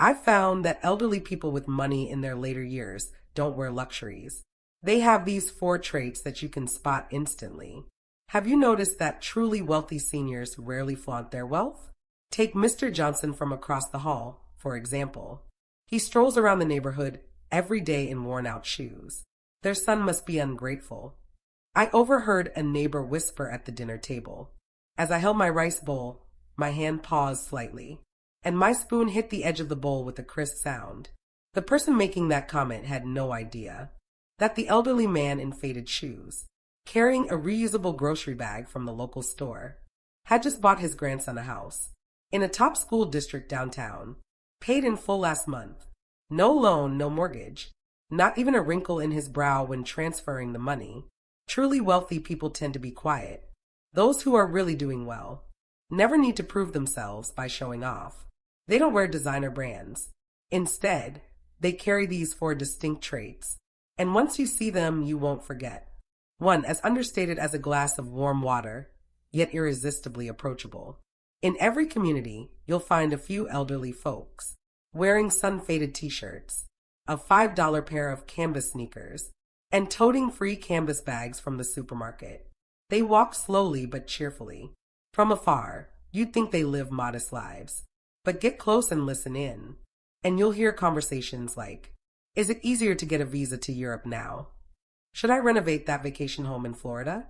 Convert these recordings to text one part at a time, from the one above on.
I found that elderly people with money in their later years don't wear luxuries. They have these four traits that you can spot instantly. Have you noticed that truly wealthy seniors rarely flaunt their wealth? Take Mr. Johnson from across the hall, for example. He strolls around the neighborhood every day in worn-out shoes. Their son must be ungrateful. I overheard a neighbor whisper at the dinner table. As I held my rice bowl, my hand paused slightly, and my spoon hit the edge of the bowl with a crisp sound. The person making that comment had no idea that the elderly man in faded shoes, carrying a reusable grocery bag from the local store, had just bought his grandson a house in a top school district downtown, paid in full last month. No loan, no mortgage, not even a wrinkle in his brow when transferring the money. Truly wealthy people tend to be quiet. Those who are really doing well never need to prove themselves by showing off. They don't wear designer brands. Instead, they carry these four distinct traits, and once you see them, you won't forget. 1. As understated as a glass of warm water, yet irresistibly approachable. In every community, you'll find a few elderly folks wearing sun-faded t-shirts, a $5 pair of canvas sneakers, and toting free canvas bags from the supermarket. They walk slowly but cheerfully. From afar, you'd think they live modest lives. But get close and listen in, and you'll hear conversations like, "Is it easier to get a visa to Europe now? Should I renovate that vacation home in Florida?"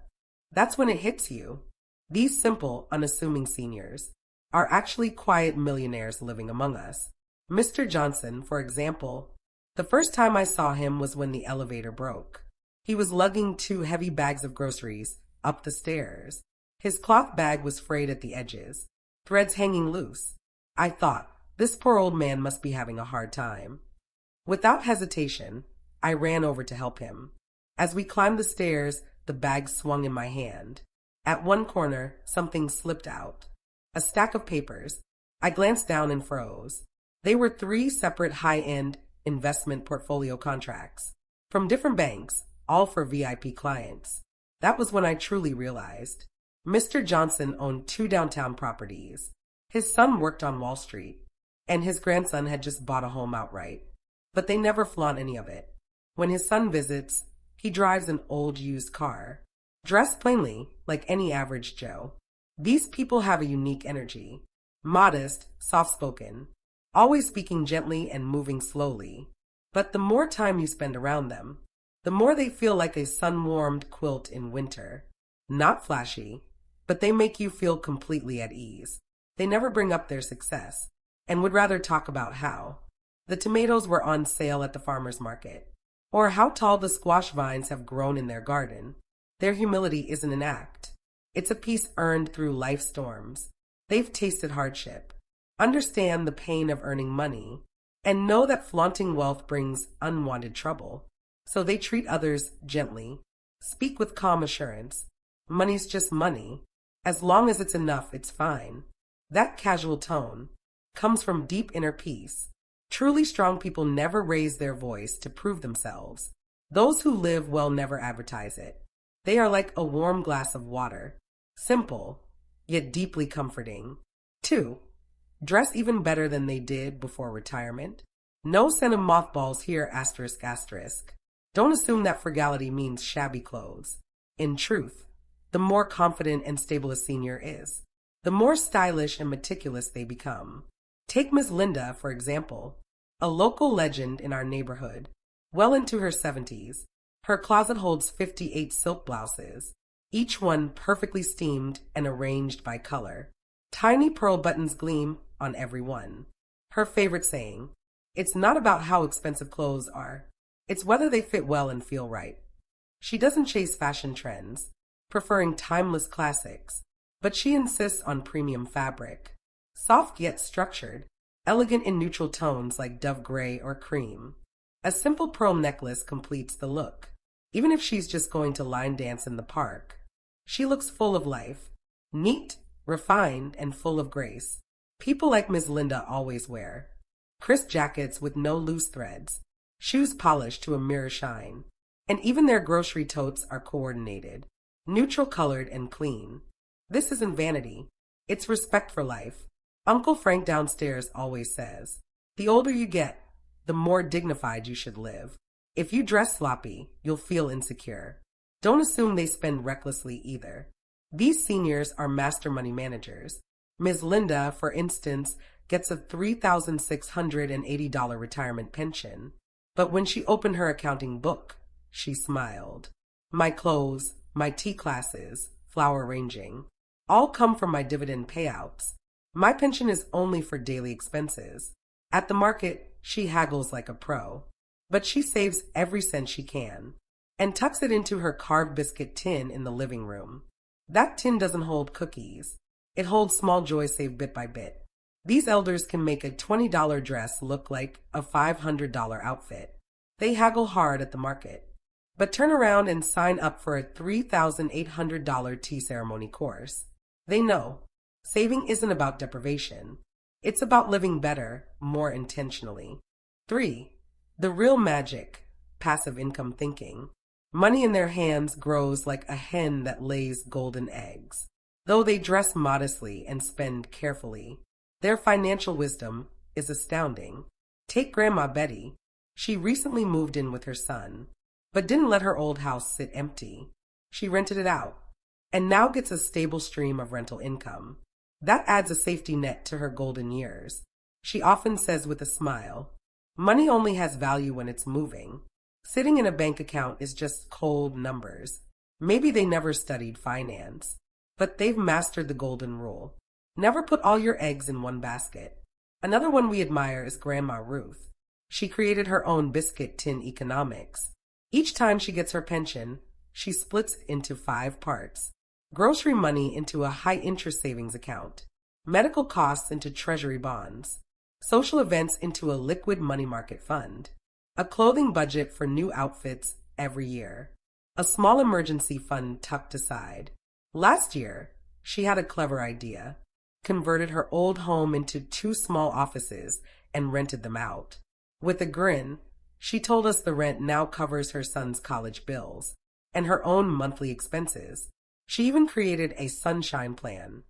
That's when it hits you. These simple, unassuming seniors are actually quiet millionaires living among us. Mr. Johnson, for example, the first time I saw him was when the elevator broke. He was lugging 2 heavy bags of groceries up the stairs. His cloth bag was frayed at the edges, threads hanging loose. I thought, this poor old man must be having a hard time. Without hesitation, I ran over to help him. As we climbed the stairs, the bag swung in my hand. At one corner, something slipped out. A stack of papers. I glanced down and froze. They were 3 separate high-end investment portfolio contracts from different banks, all for VIP clients. That was when I truly realized. Mr. Johnson owned 2 downtown properties. His son worked on Wall Street, and his grandson had just bought a home outright. But they never flaunt any of it. When his son visits, he drives an old used car, dressed plainly like any average Joe. These people have a unique energy, modest, soft-spoken, always speaking gently and moving slowly. But the more time you spend around them, the more they feel like a sun-warmed quilt in winter. Not flashy, but they make you feel completely at ease. They never bring up their success, and would rather talk about how the tomatoes were on sale at the farmer's market, or how tall the squash vines have grown in their garden. Their humility isn't an act. It's a peace earned through life storms. They've tasted hardship, understand the pain of earning money, and know that flaunting wealth brings unwanted trouble. So they treat others gently, speak with calm assurance. Money's just money. As long as it's enough, it's fine. That casual tone comes from deep inner peace. Truly strong people never raise their voice to prove themselves. Those who live well never advertise it. They are like a warm glass of water. Simple, yet deeply comforting. 2. Dress even better than they did before retirement. No scent of mothballs here, asterisk, asterisk. Don't assume that frugality means shabby clothes. In truth, the more confident and stable a senior is, the more stylish and meticulous they become. Take Miss Linda, for example, a local legend in our neighborhood, well into her 70s. Her closet holds 58 silk blouses, each one perfectly steamed and arranged by color. Tiny pearl buttons gleam on every one. Her favorite saying, "It's not about how expensive clothes are, it's whether they fit well and feel right." She doesn't chase fashion trends, preferring timeless classics, but she insists on premium fabric. Soft yet structured, elegant in neutral tones like dove gray or cream. A simple pearl necklace completes the look. Even if she's just going to line dance in the park, she looks full of life, neat, refined, and full of grace. People like Ms. Linda always wear crisp jackets with no loose threads, shoes polished to a mirror shine, and even their grocery totes are coordinated, neutral colored and clean. This isn't vanity, it's respect for life. Uncle Frank downstairs always says, The older you get, the more dignified you should live. If you dress sloppy, you'll feel insecure. Don't assume they spend recklessly either. These seniors are master money managers. Ms. Linda, for instance, gets a $3,680 retirement pension. But when she opened her accounting book, she smiled. My clothes, my tea classes, flower arranging, all come from my dividend payouts. My pension is only for daily expenses. At the market, she haggles like a pro. But she saves every cent she can and tucks it into her carved biscuit tin in the living room. That tin doesn't hold cookies. It holds small joys saved bit by bit. These elders can make a $20 dress look like a $500 outfit. They haggle hard at the market, but turn around and sign up for a $3,800 tea ceremony course. They know saving isn't about deprivation. It's about living better, more intentionally. 3. The real magic, passive income thinking. Money in their hands grows like a hen that lays golden eggs. Though they dress modestly and spend carefully, their financial wisdom is astounding. Take Grandma Betty. She recently moved in with her son, but didn't let her old house sit empty. She rented it out, and now gets a stable stream of rental income. That adds a safety net to her golden years. She often says with a smile, money only has value when it's moving. Sitting in a bank account is just cold numbers. Maybe they never studied finance, but they've mastered the golden rule. Never put all your eggs in one basket. Another one we admire is Grandma Ruth. She created her own biscuit tin economics. Each time she gets her pension, she splits it into 5 parts. Grocery money into a high-interest savings account. Medical costs into treasury bonds. Social events into a liquid money market fund. A clothing budget for new outfits every year. A small emergency fund tucked aside. Last year, she had a clever idea. Converted her old home into 2 small offices and rented them out. With a grin, she told us the rent now covers her son's college bills and her own monthly expenses. She even created a sunshine plan,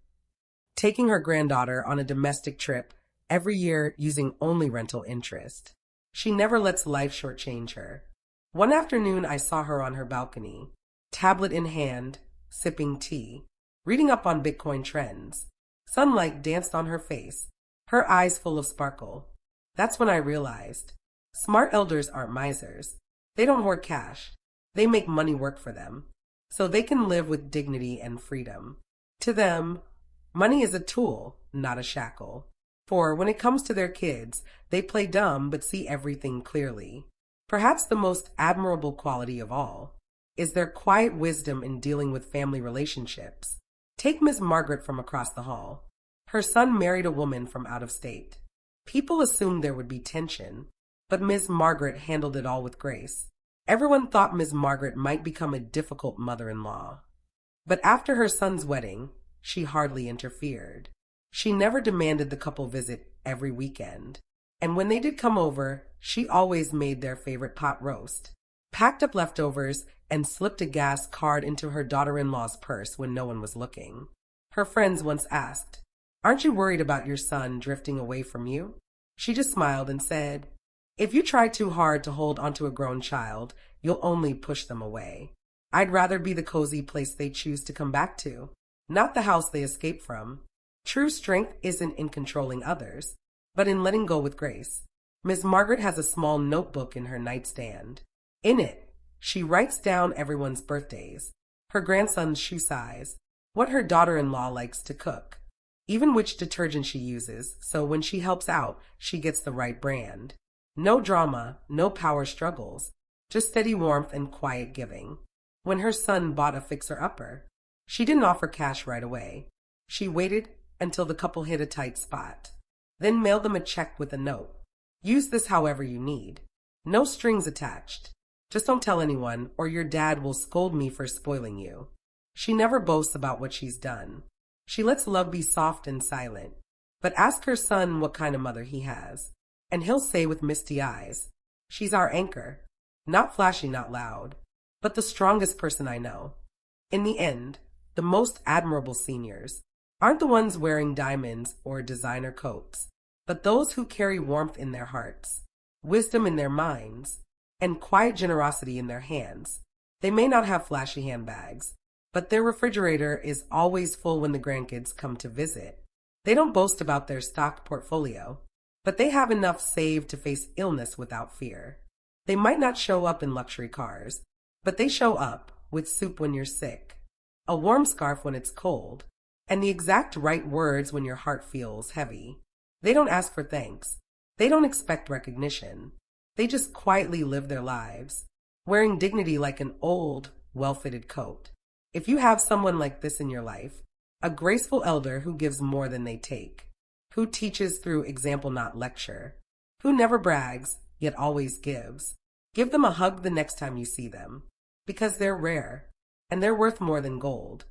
taking her granddaughter on a domestic trip every year using only rental interest. She never lets life shortchange her. One afternoon I saw her on her balcony, tablet in hand, sipping tea, reading up on Bitcoin trends. Sunlight danced on her face, her eyes full of sparkle. That's when I realized, smart elders aren't misers. They don't hoard cash. They make money work for them, so they can live with dignity and freedom. To them, money is a tool, not a shackle. For when it comes to their kids, they play dumb but see everything clearly. Perhaps the most admirable quality of all is their quiet wisdom in dealing with family relationships. Take Miss Margaret from across the hall. Her son married a woman from out of state. People assumed there would be tension, but Miss Margaret handled it all with grace. Everyone thought Miss Margaret might become a difficult mother-in-law. But after her son's wedding, she hardly interfered. She never demanded the couple visit every weekend. And when they did come over, she always made their favorite pot roast, packed up leftovers, and slipped a gas card into her daughter-in-law's purse when no one was looking. Her friends once asked, "Aren't you worried about your son drifting away from you?" She just smiled and said, "If you try too hard to hold onto a grown child, you'll only push them away. I'd rather be the cozy place they choose to come back to, not the house they escape from." True strength isn't in controlling others, but in letting go with grace. Miss Margaret has a small notebook in her nightstand. In it, she writes down everyone's birthdays, her grandson's shoe size, what her daughter-in-law likes to cook, even which detergent she uses, so when she helps out, she gets the right brand. No drama, no power struggles, just steady warmth and quiet giving. When her son bought a fixer-upper, she didn't offer cash right away. She waited until the couple hit a tight spot, then mailed them a check with a note. Use this however you need. No strings attached. Just don't tell anyone, or your dad will scold me for spoiling you. She never boasts about what she's done. She lets love be soft and silent. But ask her son what kind of mother he has, and he'll say with misty eyes, "She's our anchor. Not flashy, not loud, but the strongest person I know." In the end, the most admirable seniors aren't the ones wearing diamonds or designer coats. but those who carry warmth in their hearts, wisdom in their minds, and quiet generosity in their hands. They may not have flashy handbags, but their refrigerator is always full when the grandkids come to visit. They don't boast about their stock portfolio, but they have enough saved to face illness without fear. They might not show up in luxury cars, but they show up with soup when you're sick, a warm scarf when it's cold, and the exact right words when your heart feels heavy. They don't ask for thanks. They don't expect recognition. They just quietly live their lives, wearing dignity like an old, well-fitted coat. If you have someone like this in your life, a graceful elder who gives more than they take, who teaches through example not lecture, who never brags, yet always gives, give them a hug the next time you see them, because they're rare, and they're worth more than gold.